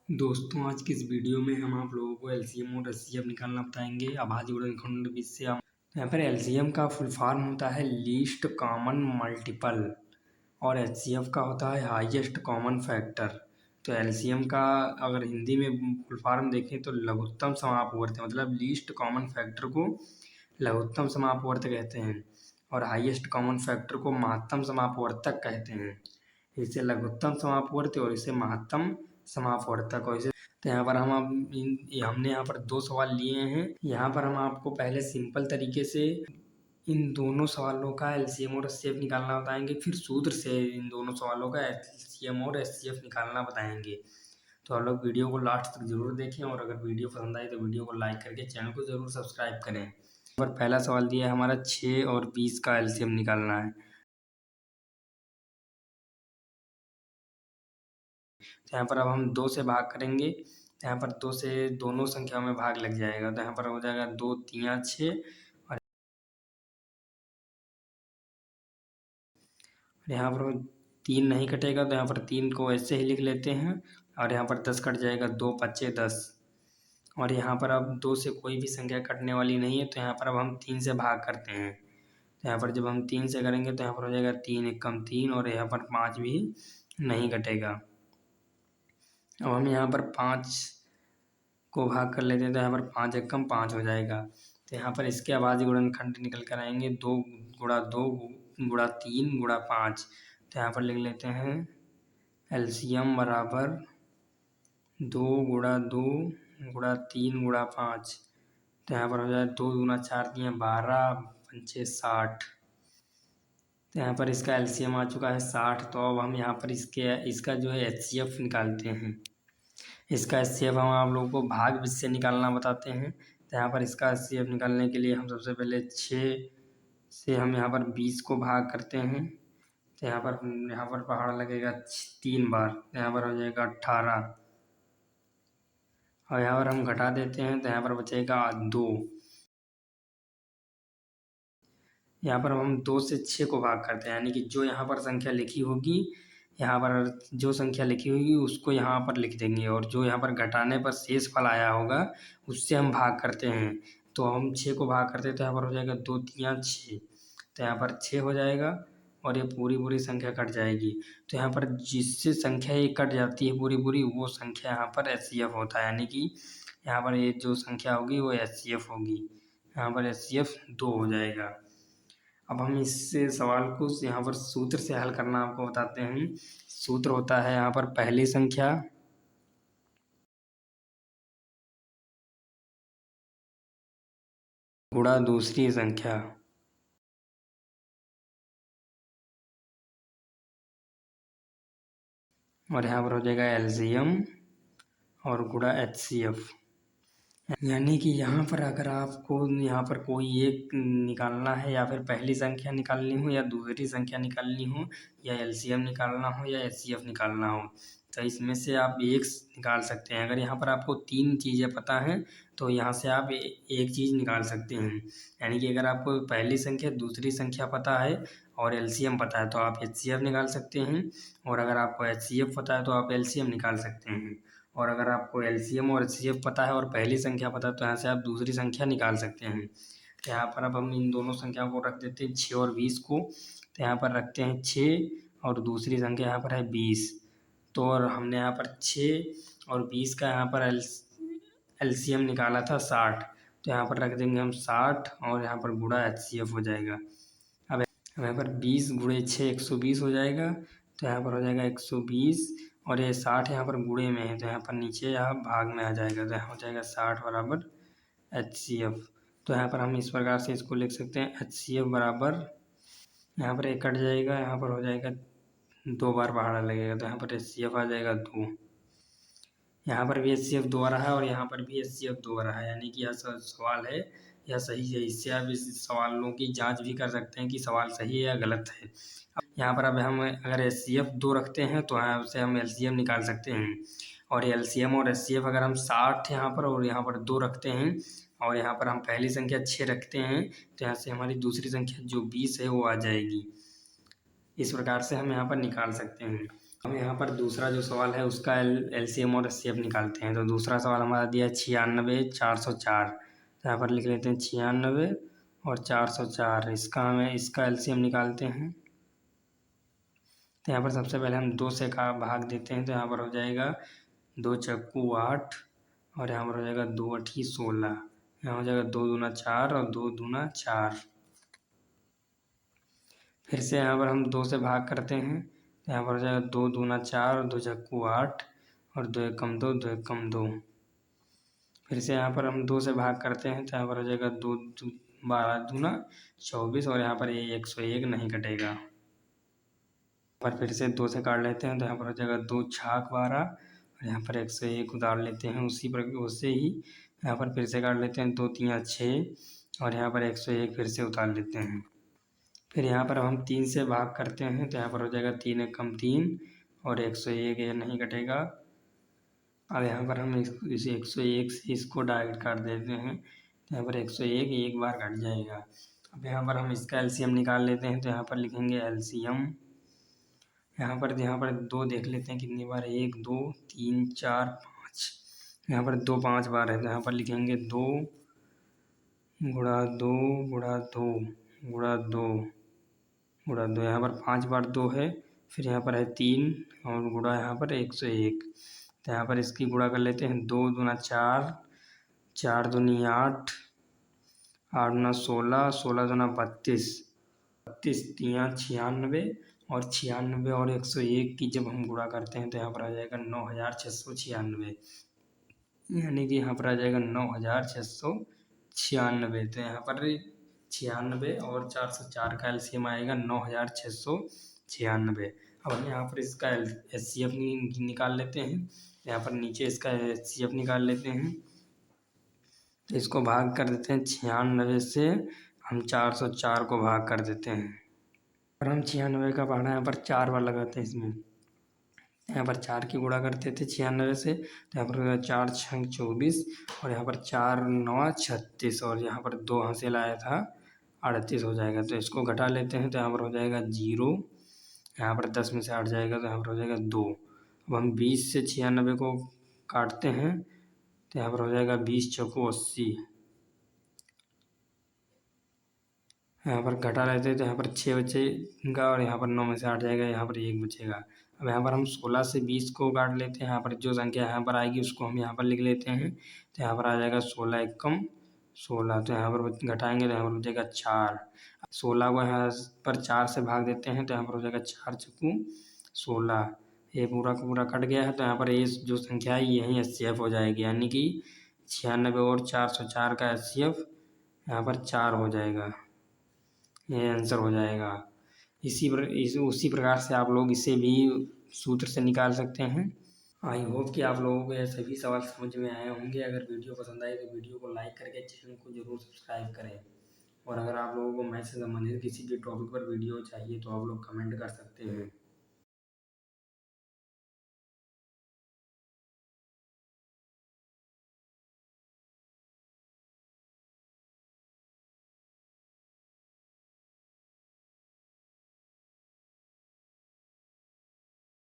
दोस्तों आज की इस वीडियो में हम आप लोगों को एलसीएम और एचसीएफ निकालना बताएंगे अभाज्य गुणनखंड विधि से। हम यहाँ पर एलसीएम का फुल फॉर्म होता है लीस्ट कॉमन मल्टीपल और एचसीएफ का होता है हाईएस्ट कॉमन फैक्टर। तो एलसीएम का अगर हिंदी में फुल फॉर्म देखें तो लघुत्तम समापवर्त, मतलब लीस्ट कॉमन फैक्टर को लघुत्तम समापवर्त कहते हैं और हाईएस्ट कॉमन फैक्टर को महत्तम समापवर्तक कहते हैं। इसे लघुत्तम समापवर्त और इसे महत्तम समापवर्तक और इसे तो यहाँ पर हमने यहाँ पर दो सवाल लिए हैं। यहाँ पर हम आपको पहले सिंपल तरीके से इन दोनों सवालों का एलसीएम और एचसीएफ निकालना बताएंगे, फिर सूत्र से इन दोनों सवालों का एलसीएम और एचसीएफ निकालना बताएंगे। तो आप लोग वीडियो को लास्ट तक जरूर देखें और अगर वीडियो पसंद आए तो वीडियो को लाइक करके चैनल को जरूर सब्सक्राइब करें। यहाँ पर पहला सवाल दिया है हमारा 6 और 20 का एलसीएम निकालना है। तो यहाँ पर अब हम 2 से भाग करेंगे। यहाँ पर 2 से दोनों संख्याओं में भाग लग जाएगा, तो यहाँ पर हो जाएगा 2 3 6 और यहाँ पर 3 नहीं कटेगा, तो यहाँ पर 3 को ऐसे ही लिख लेते हैं और यहाँ पर 10 कट जाएगा, 2 5 10। और यहाँ पर अब 2 से कोई भी संख्या कटने वाली नहीं है, तो यहाँ पर अब हम 3 से भाग करते हैं। तो यहाँ पर जब हम 3 से करेंगे तो यहाँ पर हो जाएगा 3 एकम 3 और यहाँ पर 5 भी नहीं कटेगा। अब हम यहाँ पर 5 को भाग कर लेते हैं, तो यहाँ पर 5 एकम 5 हो जाएगा। तो यहाँ पर इसके अभाज्य गुणनखंड निकल कर आएंगे 2 गुणा 2 गुणा 3 गुणा 5। तो यहाँ पर लिख लेते हैं एलसीएम बराबर 2 गुणा 2 गुणा 3 गुणा 5। तो यहाँ पर हो जाए 2 दूना 4 दिए 12 पंचे 60। तो यहाँ पर इसका एलसीएम आ चुका है 60। तो अब हम यहाँ पर इसका जो है एचसीएफ निकालते हैं। इसका एचसीएफ हम आप लोगों को भाग विधि से निकालना बताते हैं। तो यहाँ पर इसका एचसीएफ निकालने के लिए हम सबसे पहले 6 से हम यहाँ पर 20 को भाग करते हैं। तो यहाँ पर पहाड़ लगेगा 3 बार, तो यहाँ पर हो जाएगा 18 और यहाँ पर हम घटा देते हैं, तो यहाँ पर बचेगा 2। यहाँ पर हम 2 से 6 को भाग करते हैं, यानी कि जो यहाँ पर संख्या लिखी होगी, यहाँ पर जो संख्या लिखी होगी उसको यहाँ पर लिख देंगे और जो यहाँ पर घटाने पर शेष फल आया होगा उससे हम भाग करते हैं। तो हम 6 को भाग करते हैं, तो यहाँ पर हो जाएगा 2 3 6। तो यहाँ पर 6 हो जाएगा और ये पूरी संख्या कट जाएगी। तो यहाँ पर जिससे संख्या ये कट जाती है पूरी वो संख्या यहाँ पर एचसीएफ होता है, यानी कि यहाँ पर ये जो संख्या होगी वो एचसीएफ होगी। यहाँ पर एचसीएफ 2 हो जाएगा। अब हम इस सवाल को यहाँ पर सूत्र से हल करना आपको बताते हैं। सूत्र होता है यहाँ पर पहली संख्या गुणा दूसरी संख्या और यहाँ पर हो जाएगा एलसीएम और गुणा एचसीएफ। यानी कि यहाँ पर अगर आपको यहाँ पर कोई एक निकालना है या फिर पहली संख्या निकालनी हो या दूसरी संख्या निकालनी हो या एलसीएम निकालना हो या एचसीएफ निकालना हो, तो इसमें से आप एक निकाल सकते हैं। अगर यहाँ पर आपको 3 चीज़ें पता हैं तो यहाँ से आप एक चीज़ निकाल सकते हैं। यानी कि अगर आपको पहली संख्या दूसरी संख्या पता है और एलसीएम पता है तो आप एचसीएफ निकाल सकते हैं, और अगर आपको एचसीएफ पता है तो आप एलसीएम निकाल सकते हैं। और अगर आपको एलसीएम और एचसीएफ पता है और पहली संख्या पता है तो यहाँ से आप दूसरी संख्या निकाल सकते हैं। तो यहाँ पर अब हम इन दोनों संख्याओं को रख देते हैं 6 और 20 को। तो यहाँ पर रखते हैं 6 और दूसरी संख्या यहाँ पर है 20। तो और हमने यहाँ पर 6 और 20 का यहाँ पर एलसीएम निकाला था 60। तो यहाँ पर रख देंगे हम 60 और यहाँ पर गुणा एचसीएफ हो जाएगा। अब यहाँ पर 20 गुणे 6 120 हो जाएगा। तो यहाँ पर हो जाएगा 120 और ये 60 यहाँ पर गुणे में है, तो यहाँ पर नीचे यहाँ भाग में आ जाएगा। तो यहाँ हो जाएगा 60 बराबर एचसीएफ। तो यहाँ पर हम इस प्रकार से इसको लिख सकते हैं एचसीएफ बराबर, यहाँ पर एक कट जाएगा, यहाँ पर हो जाएगा 2 बार पहाड़ा लगेगा, तो यहाँ पर एचसीएफ आ जाएगा 2। यहाँ पर भी एचसीएफ 2 आ रहा है और यहाँ पर भी एचसीएफ 2 आ रहा है, यानी कि यह सवाल है यह सही है। इससे आप इस सवालों की जांच भी कर सकते हैं कि सवाल सही है या गलत है। यहाँ पर अब हम अगर एचसीएफ 2 रखते हैं तो यहाँ से हम एलसीएम निकाल सकते हैं, और एलसीएम और एचसीएफ अगर हम 60 यहाँ पर और यहाँ पर 2 रखते हैं और यहाँ पर हम पहली संख्या 6 रखते हैं तो यहाँ से हमारी दूसरी संख्या जो 20 है वो आ जाएगी। इस प्रकार से हम यहाँ पर निकाल सकते हैं। हम यहाँ पर दूसरा जो सवाल है उसका एलसीएम और एचसीएफ निकालते हैं। तो दूसरा सवाल हमारा दिया है 96,404। तो यहाँ पर लिख लेते हैं 96 और 404। इसका एलसीएम निकालते हैं। तो यहाँ पर सबसे पहले हम 2 से का भाग देते हैं। तो यहाँ पर हो जाएगा 2 चक्कू 8 और यहाँ पर हो जाएगा 2 अठी 16। यहाँ हो जाएगा 2 दूना 4 और 2 दूना 4। फिर से यहाँ पर हम 2 से भाग करते हैं। तो यहाँ पर हो जाएगा 2 दूना 4 और 2 चक्कू 8 और 2 एकम 2, 2 एकम 2। फिर से यहाँ पर हम 2 से भाग करते हैं। तो यहाँ पर हो जाएगा 2 12 दूना 24 और यहाँ पर ये 101 नहीं कटेगा। पर फिर से 2 से काट लेते हैं। तो यहाँ पर हो जाएगा 2 छाक 12 और यहाँ पर 101 उतार लेते हैं। उससे ही यहाँ पर फिर से काट लेते हैं। 2 3 6 और यहाँ पर 101 फिर से उतार लेते हैं। फिर यहाँ पर हम 3 से भाग करते हैं। तो यहाँ पर हो जाएगा 3 एकम 3 और 101 ये नहीं कटेगा। अब यहाँ पर हम इस 101 से इसको डायरेक्ट काट देते हैं। तो यहाँ पर 101 एक बार कट जाएगा। अब यहाँ पर हम इसका एलसीएम निकाल लेते हैं। तो यहाँ पर लिखेंगे एलसीएम। यहाँ पर 2 देख लेते हैं कितनी बार, 1 2 3 4 5। यहाँ पर 2 5 बार है। तो यहाँ पर लिखेंगे 2 गुणा 2 गुणा 2 गुणा 2 गुणा 2। यहाँ पर 5 बार 2 है। फिर यहाँ पर है 3 और गुणा यहाँ पर 101। तो यहाँ पर इसकी गुणा कर लेते हैं। 2 दूना 4, 4 दूनी 8, 8 दूना 16, 16 दूना 32, 32 तियाँ 96 और 96 और 101 की जब हम गुणा करते हैं तो यहाँ पर आ जाएगा 9,696। यानी कि यहाँ पर आ जाएगा 9,696। तो यहाँ पर 96 और 404 का एलसीएम आएगा 9,696। अब हम यहाँ पर इसका एचसीएफ निकाल लेते हैं। यहाँ पर नीचे इसका एचसीएफ निकाल लेते हैं। तो इसको भाग कर देते हैं 96 से। हम 404 को भाग कर देते हैं और हम 96 का पढ़ना यहाँ पर 4 बार लगाते हैं इसमें। यहाँ पर 4 की गुणा करते थे 96 से। तो यहाँ पर 4 6 24 और यहाँ पर 4 9 36 और यहाँ पर 2 हासिल आया था 38 हो जाएगा। तो इसको घटा लेते हैं। तो यहाँ पर हो जाएगा 0। यहाँ पर 10 में से 8 जाएगा तो यहाँ पर हो जाएगा 2। अब हम 20 से 96 को काटते हैं। तो यहाँ पर हो जाएगा 20 चौको 80। यहाँ पर घटा लेते हैं। तो यहाँ पर 6 बचेगा और यहाँ पर 9 में से 8 जाएगा, यहाँ पर 1 बचेगा। अब यहाँ पर हम 16 से 20 को काट लेते हैं। यहाँ पर जो संख्या यहाँ पर आएगी उसको हम यहाँ पर लिख लेते हैं। तो यहाँ पर आ जाएगा 16 एकम 16। तो यहाँ पर घटाएंगे तो यहाँ पर बचेगा 4। 16 को यहाँ पर 4 से भाग देते हैं। तो यहाँ पर हो जाएगा 4 चक्कू 16। ये पूरा का पूरा कट गया है। तो यहाँ पर ये जो संख्या है यही एचसीएफ हो जाएगी। यानी कि 96 और 404 का एचसीएफ यहाँ पर 4 हो जाएगा। ये आंसर हो जाएगा। उसी प्रकार से आप लोग इसे भी सूत्र से निकाल सकते हैं। आई होप कि आप लोगों को ये सभी सवाल समझ में आए होंगे। अगर वीडियो पसंद आए तो वीडियो को लाइक करके चैनल को जरूर सब्सक्राइब करें। और अगर आप लोगों को मैथ से संबंधित किसी भी टॉपिक पर वीडियो चाहिए तो आप लोग कमेंट कर सकते हैं।